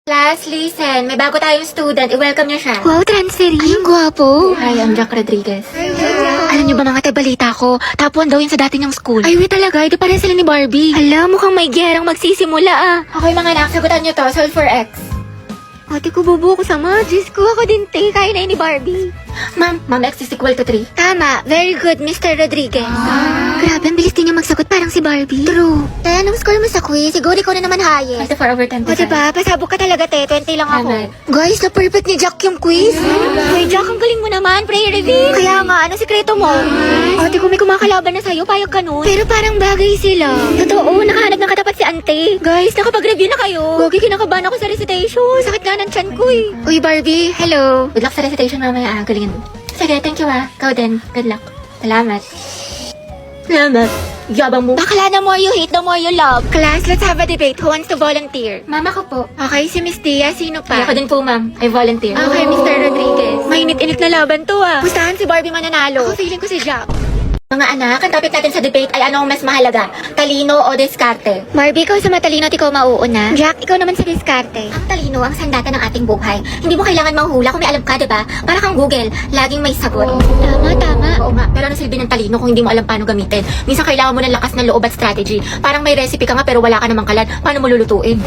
Class, listen. May bago tayong student. I-welcome niyo siya. Wow, transferee. Ay, ang gwapo. Hi, I'm Jack Rodriguez. Alam niyo ba mga tabalita ko? Top 1 daw yun sa dati niyang school. Ay, wait talaga. Ito pare sila ni Barbie. Hala, mukhang may gerang magsisimula ah. Okay mga anak, sagutan niyo to. Solve for X. Ate ko, bubo ko sa mga. Diyos ko, ako din te. Kaya na yun ni Barbie. Ma'am, X is equal to 3. Tama. Very good, Mr. Rodriguez. Grabe, ang bilis din niya magsagot parang si Barbie. True. Te, anong score mo sa quiz? Siguro ikaw na naman highest. 24 over 10. O diba, pasabog ka talaga te. 20 lang ako. Tama. Guys, na-perfect ni Jack yung quiz. Ay, Jack, ang galing mo naman. Prayer reveal. Kaya nga, ano sikreto mo? Ate ko, may kumakalaban na sa'yo. Payag ka nun. Pero parang bagay sila. Totoo, nakahanap ng katapat si ante. Guys, nakapag-review na kayo. Gogi, kinakabahan ako sa recitation. Sakit nga ng tiyan ko eh. Uy, Barbie, hello. Good luck sa recitation mamaya. Galingan mo. Sige, thank you ah. Ikaw din. Good luck. Salamat. Salamat. Yabang mo. Bakla, the more you hate, the more you love. Class, let's have a debate. Who wants to volunteer? Mama ko po. Okay, si Miss Tia. Sino pa? Ako din po, ma'am. I volunteer. Okay, Mr. Rodriguez. Mainit-init na laban to ah. Pustahan si Barbie mananalo. Ako feeling ko si Jack. Mga anak, ang topic natin sa debate ay ano ang mas mahalaga? Talino o diskarte? Barbie, ikaw sa matalino at ikaw mauuna. Jack, ikaw naman sa diskarte. Ang talino ang sandata ng ating buhay. Hindi mo kailangan manghula kung may alam ka, diba? Para kang Google, laging may sagot. Tama. Oo nga, pero ano silbi ng talino kung hindi mo alam paano gamitin? Minsan kailangan mo ng lakas ng loob at strategy. Parang may recipe ka nga pero wala ka namang kalan. Paano mo lulutuin?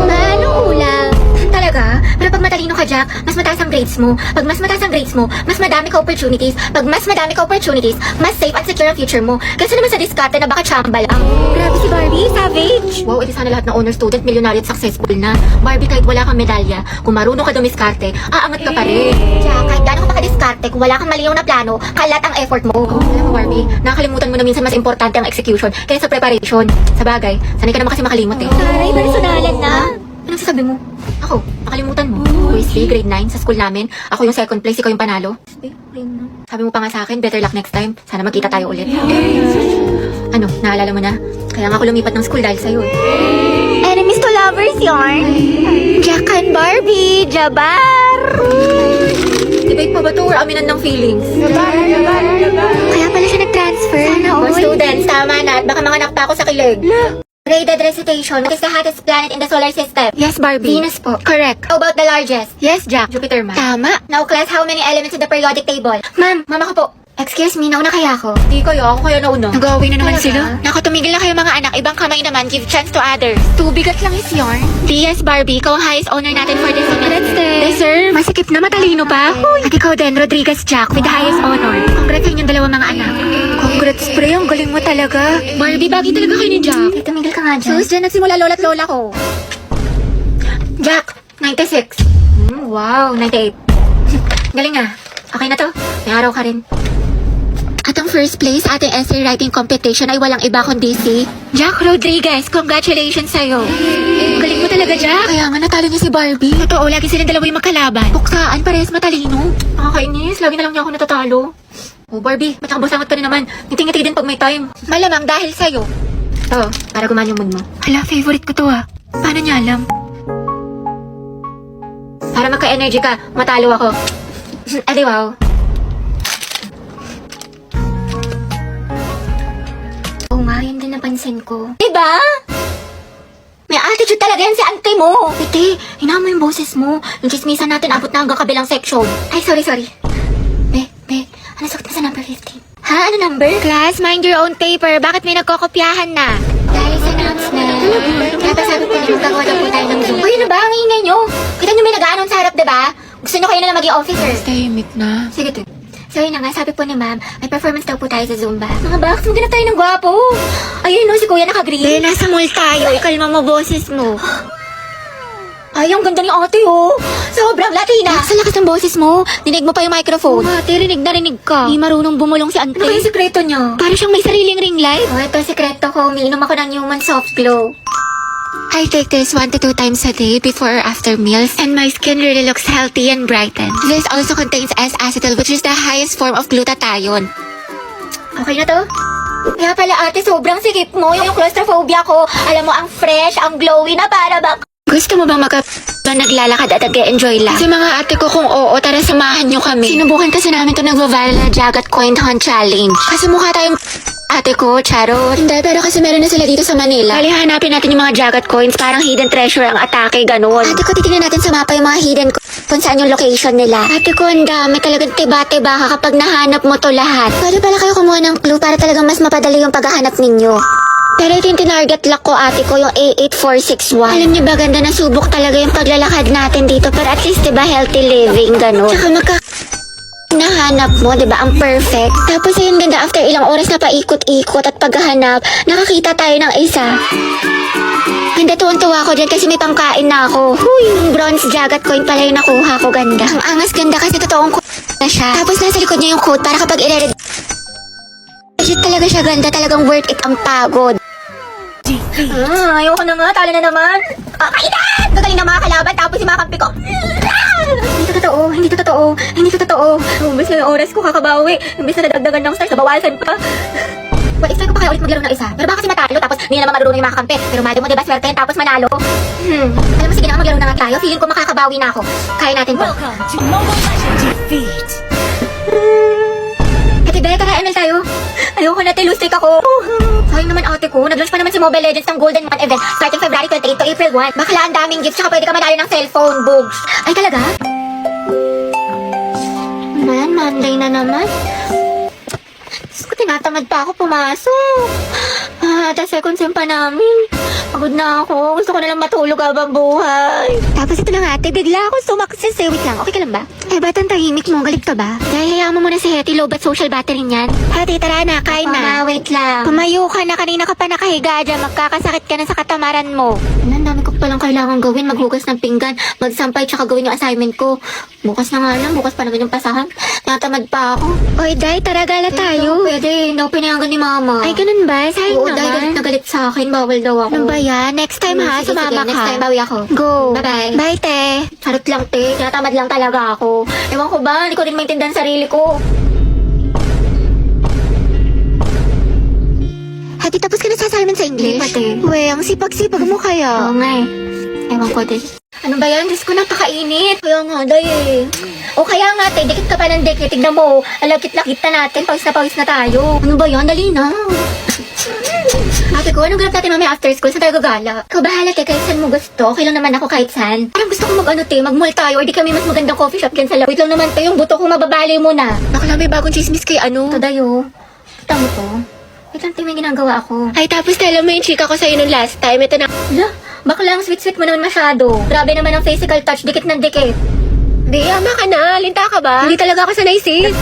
Paano ulam? Talaga? Pero pag matalino ka, Jack, mas mataas ang grades mo. Pag mas mataas ang grades mo, mas madami ka opportunities. Pag mas madami ka opportunities, mas safe at secure ang future mo. Kasi naman sa diskarte na baka tsamba lang. Grabe si Barbie, savage. Wow, edi sana lahat ng honor student, millionaire at successful na. Barbie, kahit wala kang medalya, kung marunong ka dumiskarte, aangat ka pa rin. Jack, kahit gaano ka makadiskarte, kung wala kang maliyaw na plano, kalat ang effort mo. Alam mo, Barbie, nakakalimutan mo na minsan mas importante ang execution kaysa preparation. Sa bagay, sanay ka naman kasi makalimot eh. Taray, personalan na. Anong sasabi mo? Ako, nakalimutan mo. Quiz B, grade 9, sa school namin. Ako yung second place, ikaw yung panalo. Sabi mo pa nga sa akin, better luck next time. Sana magkita tayo ulit. Ano, naalala mo na? Kaya nga ako lumipat ng school dahil sa'yo eh. Enemies to lovers yarn. Jack and Barbie, Jabar. Debate pa ba to or aminan ng feelings? Kaya pala siya nag-transfer. Sana Mga all. students, tama na at baka manganak pa ako sa kilig. Graded recitation. What is the hottest planet in the solar system? Yes, Barbie. Venus po. Correct. How about the largest? Yes, Jack. Jupiter, ma'am. Tama. Now, class, how many elements in the periodic table? Ma'am, Mama ko po. Excuse me, nauna kaya ako? Di kayo, ako kaya nauna. nag-away na naman Talaga? sila. Naku, tumigil na kayo mga anak. Ibang kamay naman. Give chance to others. Tubigat lang is yarn. Yes, Barbie. Ikaw ang highest honor natin for this semester. Deserve. Masikip na matalino pa. At ikaw din, Rodriguez Jack, with the highest honor. Congrats sa inyong dalawa mga anak. Congrats, pre. Ang galing mo talaga. Barbie, bagay talaga kayo ni Jack. Tumigil ka nga dyan. Sus, dyan nagsimula lola't lola ko. Jack, 96. Wow, 98. Galing ah. Okay na to. May araw ka rin. At ang first place sa ating essay writing competition ay walang iba kundi si Jack Rodriguez. Congratulations sa'yo. Galing mo talaga, Jack. Kaya nga natalo niya si Barbie. Totoo, lagi silang dalawa yung magkalaban. Puksaan, parehas matalino. Nakakainis. Lagi na lang niya ako natatalo. Oh, Barbie, ba't nakabusangot ka na naman? Ngiti-ngiti din pag may time. Malamang dahil sa'yo. To, para gumana yung mood mo. Hala, favorite ko to ah. Paano niya alam? Para magka-energy ka, matalo ako. Adi wow. Oo nga, yun din napansin ko. Diba? May attitude talaga yan si ante mo. Ate, hinaan mo yung boses mo. Yung chismisan natin abot na hanggang kabilang section. Ay, sorry. Be, ano suot mo sa number 15? Ha? Ano number? Class, mind your own paper. Bakit may nagkokopyahan na? Dahil sa announcement. Kaya pa sabi ko na magkagawa daw po tayo ng Zoom. Uy, ano ba? Ang ingay nyo. Kita nyo may nag-aanon sa harap, diba? Gusto nyo kayo na lang maging officer. Tahimik na. Sige, to. So yun na nga, sabi po ni ma'am, may performance daw po tayo sa Zumba. Mga box, maghanap tayo ng gwapo. Ayun no, si kuya naka-green. Be, nasa mall tayo. Ikalma mo boses mo. Ay, ang ganda ni ate oh. Sobrang Latina. Sa lakas ng boses mo, dinig mo pa yung microphone. Ate, rinig na rinig ka. Di marunong bumulong si ante. Ano kaya sikreto niya? Para siyang may sariling ring light. Oh, ito sikreto ko. Umiinom ako ng Human Soft Glow. I take this 1 to 2 times a day before or after meals and my skin really looks healthy and brightened. This also contains S-acetyl which is the highest form of glutathione. Okay na to? Kaya pala ate, sobrang sikip mo. Yung claustrophobia ko. Alam mo, ang fresh, ang glowy na para ba... Gusto mo bang naglalakad at nag-enjoy lang? Kasi mga ate ko kung oo, tara samahan nyo kami. Sinubukan kasi namin ito nagva-viral na Jagat Coin Hunt Challenge. Kasi mukha tayong ate ko, charot. Hindi, pero kasi meron na sila dito sa Manila. Kali hanapin natin yung mga jagat coins, parang hidden treasure ang atake, ganun. Ate ko, titignan natin sa mapa yung mga hidden kung saan yung location nila. Ate ko, ang dami talagang tiba-tiba ka kapag nahanap mo to lahat. Pwede pala kayo kumuha ng clue para talagang mas mapadali yung paghahanap ninyo. Pero ito yung tinarget lock ko, ate ko, yung A8461. Alam niyo ba, ganda na subok talaga yung paglalakad natin dito. Pero at least, diba, healthy living, ganun. Tsaka nahanap mo, diba, ang perfect. Tapos ayun, ganda, after ilang oras na paikot-ikot at paghahanap, nakakita tayo ng isa. Ganda, tuwang-tuwa ko dyan kasi may pangkain na ako. Huy, yung bronze jagat coin pala yung nakuha ko, ganda. Ang angas, ganda, kasi totoong na siya. Tapos nasa likod niya yung code para kapag i-read legit talaga siya, ganda, talagang worth it ang pagod. Ayoko na nga, talo na naman. Kainan! Magaling na mga kalaban, tapos yung mga kampi ko. Hindi to totoo, hindi to totoo, hindi to totoo. Umbis na yung oras ko kakabawi. Umbis na nadagdagan ng stars, nabawasan pa. Well, expect ko pa kaya ulit maglaro ng isa. Pero baka kasi matalo, tapos hindi na naman marunong yung mga kampi. Pero mali mo, diba, swerte yun, tapos manalo. Alam mo, sige na, maglaro na nga tayo. Feeling ko makakabawi na ako. Kaya natin to. Welcome to Mobile Legends Defeat. Ate Bea, tara, ML tayo. Ayoko na, tilustik ako. Sayang naman ate ko, nag-launch pa naman si Mobile Legends ng Golden Month event starting February 28 to April 1. Bakla, ang daming gifts, tsaka pwede ka madali ng cellphone, bugs. Ay, talaga? Man, Monday na naman. Diyos ko, tinatamad pa ako pumasok. Tapos second sem pa namin. Pagod na ako. Gusto ko na lang matulog habang buhay. Tapos ito na nga ate, bigla ako sumaksis eh. Wait lang, okay ka lang ba? Eh, ba't ang tahimik mo? Galit ka ba? Dahil hayaan mo muna si Hetty, low bat social battery niyan. Ate, tara na, kain na. Wait lang. Pumayo ka na, kanina ka pa nakahiga dyan. Magkakasakit ka na sa katamaran mo. Ang dami ko palang kailangan gawin. Maghugas ng pinggan, magsampay, tsaka gawin yung assignment ko. Bukas na nga lang, bukas pa naman yung pasahan. Natamad pa ako. Oy, Day, tara gala tayo. Pwede, hindi ako pinayagan ni mama. Ay, ganun ba? Sayang Oo, naman. dahil galit na galit sa akin, bawal daw ako. Ano ba yan? Next time ha, Sige, sumama sige, ka. next time bawi ako. Go. Bye-bye. Bye, te. Charot lang, te. Tinatamad lang talaga ako. Ewan ko ba, hindi ko rin maintindihan sarili ko. Hati, tapos ka na sa assignment sa English? Hindi pa, te. Uwe, ang sipag-sipag mo kaya. Oo nga eh. Ewan ko din. Ano ba yan? Diyos ko, napakainit. Kaya nga, day eh. O kaya nga, te, dikit ka pa ng dikit. Tignan mo, alagkit-lakit na natin. Pawis na tayo. Ano ba yan? Dali na. Ate ko, anong ganap natin mamaya after school? Saan tayo gagala? Ikaw bahala, te, kahit saan mo gusto. Okay lang naman ako kahit saan. Parang gusto ko mag-mall tayo or di kami mas magandang coffee shop dyan sa loob. Wait lang naman, te, yung buto ko mababali mo na. Bakla, may bagong chismis kay ano. Ito, dayo. Kita mo to? Wait lang, te, may ginagawa ako. Ay, tapos tala mo yung chika ko sa'yo nung last time. Ito na. Hala, bakla, ang sweet-sweet mo naman masyado. Grabe naman ang physical touch, dikit ng dikit. Di, ama ka na. Linta ka ba? Hindi talaga ako sanay, sis.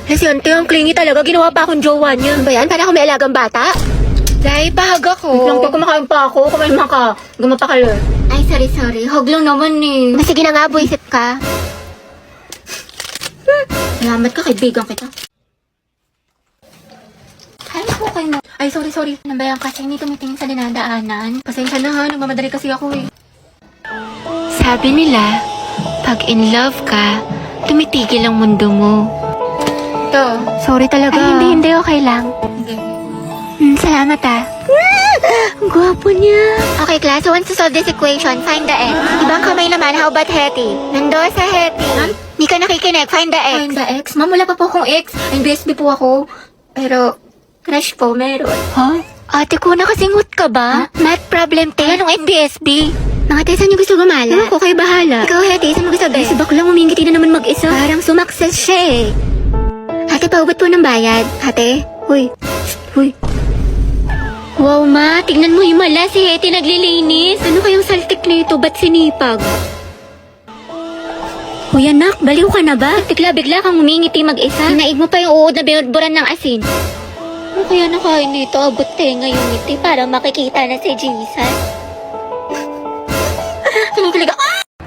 Kasi ante, ang clingy talaga. Ginawa pa akong jowa niya. Ano ba yan? Para ako may alagang bata? Dahil pahag ako. Wait lang, te, kumakain pa ako. Kumain ka. Gumapa ka lang. Ay, sorry. Hog lang naman eh. Sige na nga, buisit ka. Salamat ka, kaibigan kita. Ay, ako kayo mo. Ay, sorry. Nambayan kasi hindi tumitingin sa dinadaanan. Pasensya na ha, nagmamadali kasi ako eh. Sabi nila, pag in love ka, tumitigil ang mundo mo. Ito. Sorry talaga. Ay, hindi, okay lang. Salamat ah. Ang gwapo niya. Okay, class, so once to solve this equation, find the x. Ibang kamay naman, how about Hetty? Nando sa Hetty. Hindi ka nakikinig, find the x. Find the ex? Ma'am, wala pa po akong ex. NBSB po ako. Pero, crush po, meron. Huh? Ate ko, nakasingot ka ba? Math problem, te. Anong NBSB? Mga te, saan niyo gusto gumala? Ewan ko, kayo bahala. Ikaw, Hetty, saan mo gusto, be? Si baklang umingiti na naman mag-isa. Parang sumakses siya eh. Ate, paubat po ng bayad. Ate? Uy. Wow, ma. Tignan mo himala si Hetty naglilinis. Ano kayang saltik na ito? Ba't sinipag? Hoy anak, baliw ka na ba? Bigla kang humingiti mag-isa. Naig mo pa yung uod na binudburan ng asin. Ano kaya nakain nito? Abot tenga yung ngiti para makikita na si Jesus. Kinikilig ako.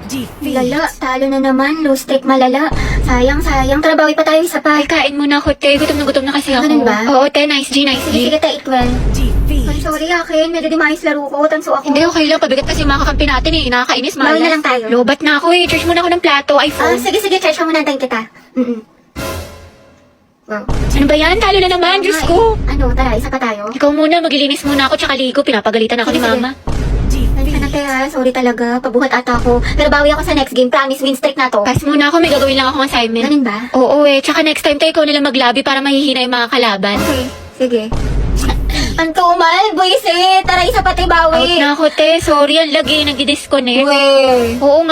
Defeat. Lala, talo na naman. Low stake malala. Sayang. Trabawi pa tayo isa pa. Ay, kain muna ako, te. Gutom na kasi ako. Ganun ba? Oo, te. Nice G. Sige, tayo 12. Defeat. Sorry akin, medyo di maayos laro ko. Tanso ako. Hindi, okay lang. Pabigat kasi yung mga kakampi natin eh. Nakakainis, malas. Bawal na lang tayo. Lobat na ako eh. Charge muna ako ng plato. iPhone. Sige, charge mo muna tayo kita. Wow. Ano ba yan? Talo na naman. Diyos ko. Ano, tara, isa pa tayo. Ikaw muna. Maglilinis muna ako tsaka ligo. Pinapagalitan ako ni Sige. mama. Tanso Defeat. na Ate ha, sorry talaga. Pabuhat ata ako. Pero bawi ako sa next game. Promise, win streak na to. Pass muna ako, may gagawin lang akong assignment. Ganun ba? Oo tsaka next time tayo ikaw nalang maglabi para mahihina yung mga kalaban. Okay, sige. Antumal, buisit. Tara, isa pati Out bawi. na ako, te. Sorry, ang lagi, nag-disconnect. Weh. Oo nga.